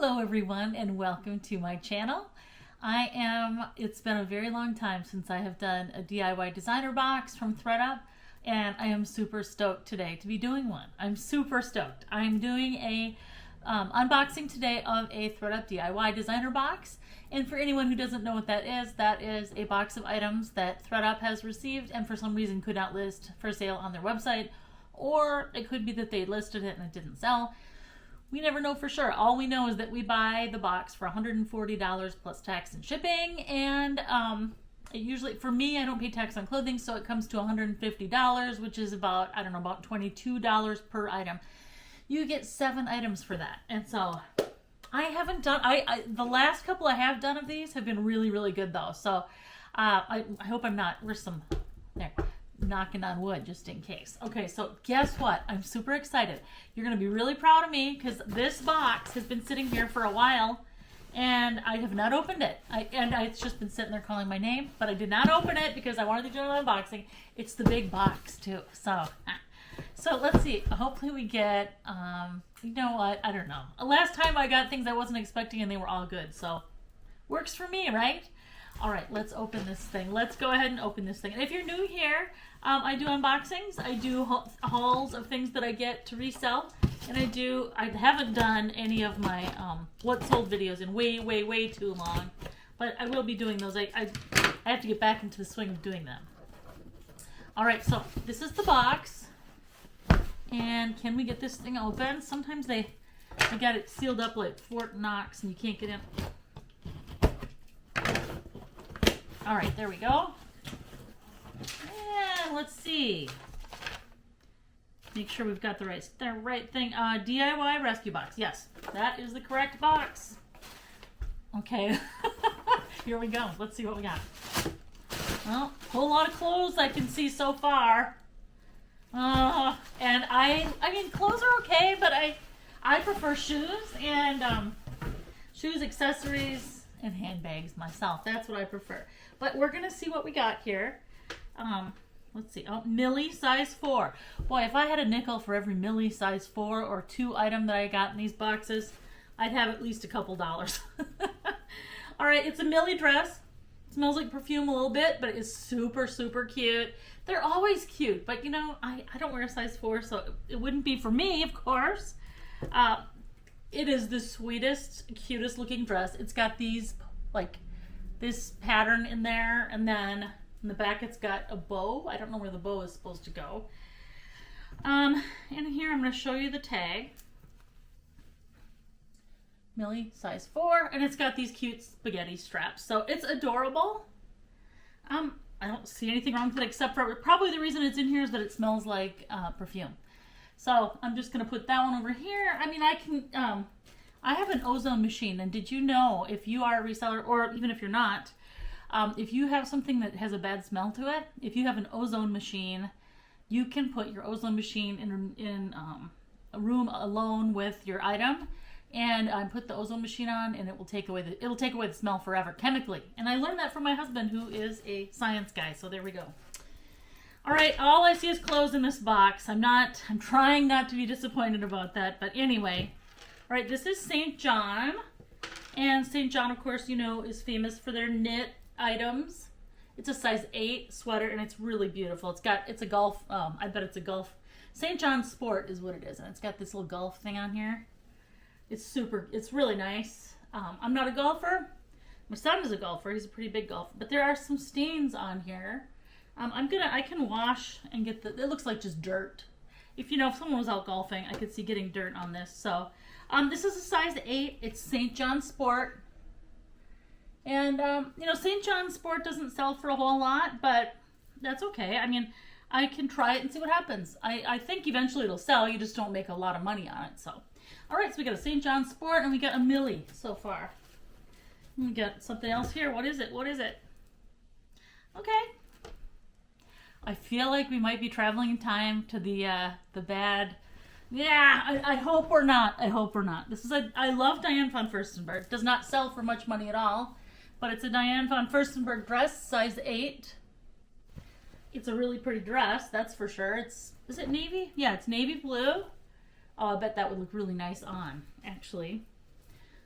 Hello everyone and welcome to my channel. It's been a very long time since I have done a DIY designer box from ThredUp, and I am super stoked today to be doing one. I'm super stoked. I'm doing a unboxing today of a ThredUp DIY designer box. And for anyone who doesn't know what that is a box of items that ThredUp has received and for some reason could not list for sale on their website, or it could be that they listed it and it didn't sell. We never know for sure. All we know is that we buy the box for $140 plus tax and shipping, and it usually, for me, I don't pay tax on clothing, so it comes to $150, which is about, I don't know, about $22 per item. You get 7 items for that. And so I haven't done, the last couple I have done of these have been really, really good though. So I hope I'm not, where's some, there, knocking on wood just in case. Okay, so guess what? I'm super excited. You're going to be really proud of me because this box has been sitting here for a while and I have not opened it. It's just been sitting there calling my name, but I did not open it because I wanted to do an unboxing. It's the big box too. So let's see. Hopefully we get, you know what? I don't know. Last time I got things I wasn't expecting and they were all good. So works for me, right? All right, let's open this thing. Let's go ahead and open this thing. And if you're new here, I do unboxings. I do hauls of things that I get to resell. And I haven't done any of my what sold videos in way, way, way too long. But I will be doing those. I have to get back into the swing of doing them. All right, so this is the box. And can we get this thing open? Sometimes I got it sealed up like Fort Knox and you can't get in. All right, there we go. And let's see. Make sure we've got the right thing. DIY rescue box. Yes, that is the correct box. Okay, here we go. Let's see what we got. Well, a whole lot of clothes I can see so far. And I mean, clothes are okay, but I prefer shoes and shoes, accessories, and handbags myself. That's what I prefer. But we're gonna see what we got here. Let's see. Oh, milli size 4. Boy, if I had a nickel for every milli size 4 or 2 item that I got in these boxes, I'd have at least a couple dollars. All right, it's a milli dress. It smells like perfume a little bit, but it is super, super cute. They're always cute, but you know, I don't wear a size 4, so it wouldn't be for me, of course. It is the sweetest, cutest looking dress. It's got these, like, this pattern in there, and then in the back it's got a bow. I don't know where the bow is supposed to go. And here I'm going to show you the tag. Milli size 4, and it's got these cute spaghetti straps. So it's adorable. I don't see anything wrong with it except for probably the reason it's in here is that it smells like perfume. So I'm just going to put that one over here. I mean, I have an ozone machine, and did you know, if you are a reseller, or even if you're not, if you have something that has a bad smell to it, if you have an ozone machine, you can put your ozone machine in a room alone with your item, and put the ozone machine on, and it will take away the smell forever, chemically. And I learned that from my husband, who is a science guy. So there we go. All right, all I see is clothes in this box. I'm trying not to be disappointed about that, but anyway. All right, this is St. John, and St. John, of course, you know, is famous for their knit items. It's a size 8 sweater, and it's really beautiful. It's a golf, I bet it's a golf, St. John Sport is what it is, and it's got this little golf thing on here. It's really nice. I'm not a golfer. My son is a golfer. He's a pretty big golfer, but there are some stains on here. I can wash and get it looks like just dirt. If someone was out golfing, I could see getting dirt on this. So, this is a size 8. It's St. John Sport. And, St. John Sport doesn't sell for a whole lot, but that's okay. I mean, I can try it and see what happens. I think eventually it'll sell. You just don't make a lot of money on it. So, all right, so we got a St. John Sport and we got a milli so far. We got something else here. What is it? What is it? Okay. I feel like we might be traveling in time to the bad. Yeah, I hope we're not. I hope we're not. I love Diane von Furstenberg. Does not sell for much money at all, but it's a Diane von Furstenberg dress, size 8. It's a really pretty dress, that's for sure. Is it navy? Yeah, it's navy blue. Oh, I bet that would look really nice on, actually.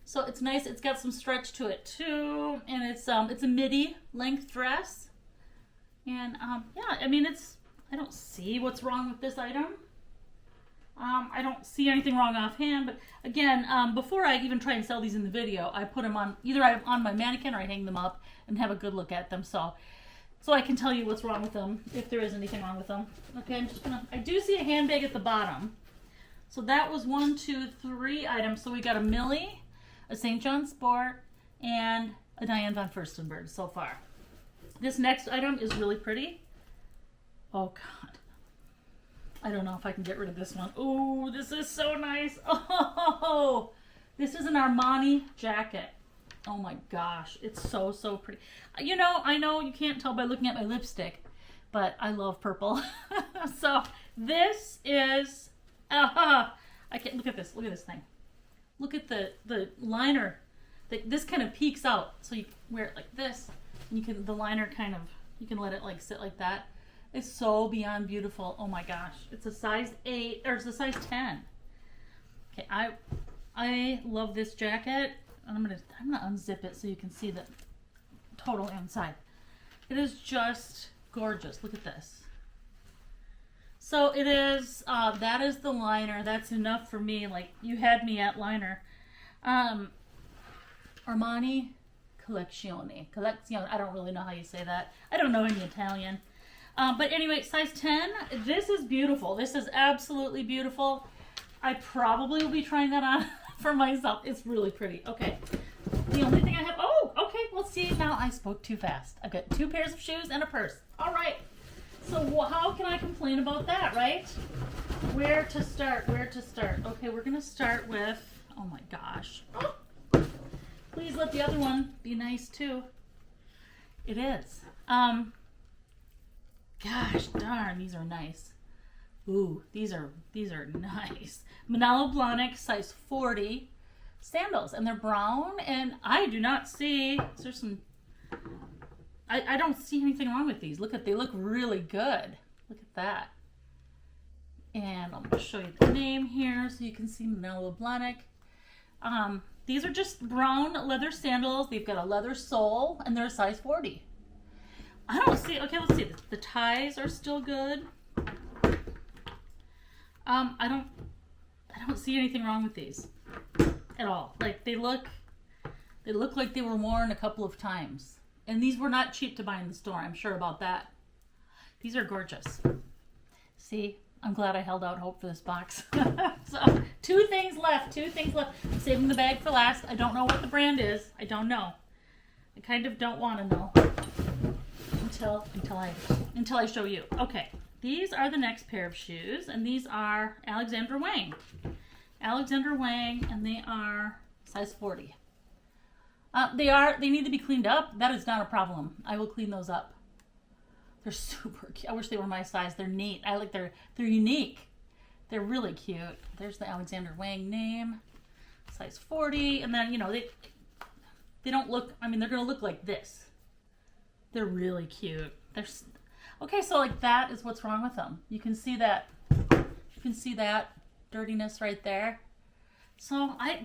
So it's nice. It's got some stretch to it too, and it's a midi length dress. And yeah, I mean, I don't see what's wrong with this item. I don't see anything wrong offhand, but again, before I even try and sell these in the video, I put them on, either I'm on my mannequin or I hang them up and have a good look at them, so I can tell you what's wrong with them, if there is anything wrong with them. Okay, I do see a handbag at the bottom. So that was 1, 2, 3 items. So we got a Millie, a St. John Sport, and a Diane von Furstenberg so far. This next item is really pretty. Oh God. I don't know if I can get rid of this one. Oh, this is so nice. Oh, this is an Armani jacket. Oh my gosh, it's so, so pretty. You know, I know you can't tell by looking at my lipstick, but I love purple. So this is, I can't, look at this thing. Look at the liner. This kind of peeks out, so you wear it like this, and you can, the liner kind of, you can let it like sit like that. It's so beyond beautiful. Oh my gosh. It's a size 8, or it's a size 10. Okay, I love this jacket. I'm gonna unzip it so you can see the total inside. It is just gorgeous. Look at this. So it is, that is the liner. That's enough for me. Like, you had me at liner. Armani Collezione. I don't really know how you say that. I don't know any Italian. But anyway, size 10, this is beautiful. This is absolutely beautiful. I probably will be trying that on for myself. It's really pretty. Okay. The only thing I have, oh, okay, well, see, now I spoke too fast. I've got 2 pairs of shoes and a purse. All right. So how can I complain about that, right? Where to start? Okay, we're going to start with, oh my gosh. Oh, please let the other one be nice too. It is. Gosh darn, these are nice. Ooh, these are nice. Manolo Blahnik, size 40 sandals, and they're brown, and I do not see, there's some, I don't see anything wrong with these. They look really good. Look at that. And I'm going to show you the name here so you can see Manolo Blahnik. These are just brown leather sandals. They've got a leather sole, and they're a size 40. I don't see, okay, let's see. The ties are still good. I don't see anything wrong with these at all. Like, they look like they were worn a couple of times. And these were not cheap to buy in the store, I'm sure about that. These are gorgeous. See, I'm glad I held out hope for this box. So, 2 things left. I'm saving the bag for last. I don't know what the brand is. I don't know. I kind of don't want to know. Until I show you. Okay, these are the next pair of shoes, and these are Alexander Wang. And they are size 40. They need to be cleaned up. That is not a problem. I will clean those up. They're super cute. I wish they were my size. They're neat. They're unique. They're really cute. There's the Alexander Wang name. Size 40, and then, you know, they don't look, I mean, they're going to look like this. They're really cute. Okay, so like that is what's wrong with them. You can see that. Dirtiness right there. So I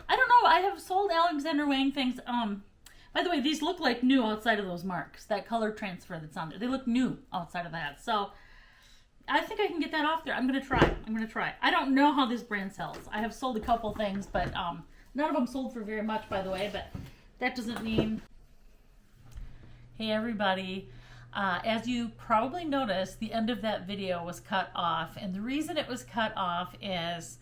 don't know. I have sold Alexander Wang things. By the way, these look like new outside of those marks. That color transfer that's on there. They look new outside of that. So I think I can get that off there. I'm gonna try. I don't know how this brand sells. I have sold a couple things, but none of them sold for very much, by the way. But that doesn't mean. Hey everybody, as you probably noticed, the end of that video was cut off, and the reason it was cut off is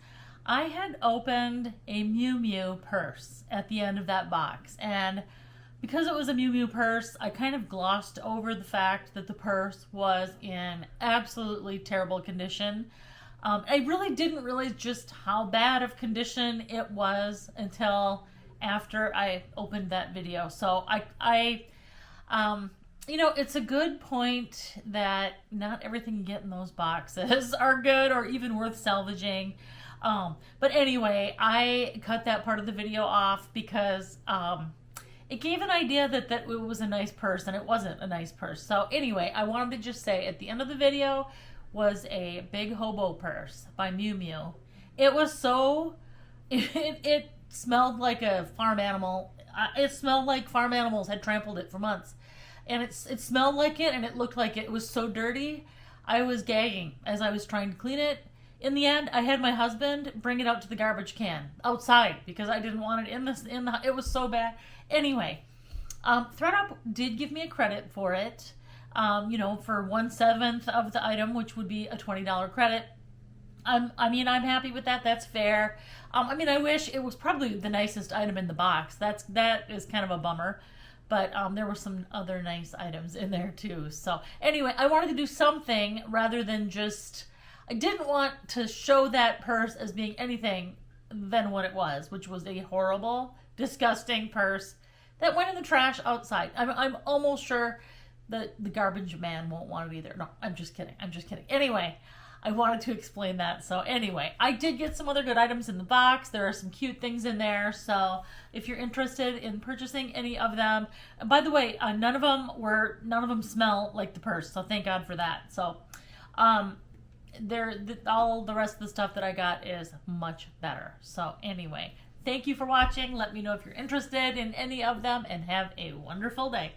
I had opened a Miu Miu purse at the end of that box, and because it was a Miu Miu purse, I kind of glossed over the fact that the purse was in absolutely terrible condition. I really didn't realize just how bad of condition it was until after I opened that video. So you know, it's a good point that not everything you get in those boxes are good or even worth salvaging. But anyway, I cut that part of the video off because it gave an idea that it was a nice purse, and it wasn't a nice purse. So anyway, I wanted to just say at the end of the video was a big hobo purse by Miu Miu. It was so, it smelled like a farm animal. It smelled like farm animals had trampled it for months. And it smelled like it, and it looked like it was so dirty. I was gagging as I was trying to clean it. In the end, I had my husband bring it out to the garbage can outside because I didn't want it in the. It was so bad. Anyway, ThredUp did give me a credit for it. For 1/7 of the item, which would be a $20 credit. I'm happy with that. That's fair. I wish it was probably the nicest item in the box. That is kind of a bummer. But there were some other nice items in there too. So anyway, I wanted to do something rather than just... I didn't want to show that purse as being anything than what it was, which was a horrible, disgusting purse that went in the trash outside. I'm almost sure that the garbage man won't want it either. No, I'm just kidding. Anyway, I wanted to explain that. So anyway, I did get some other good items in the box. There are some cute things in there. So if you're interested in purchasing any of them, and by the way, none of them smell like the purse. So thank God for that. So, all the rest of the stuff that I got is much better. So anyway, thank you for watching. Let me know if you're interested in any of them, and have a wonderful day.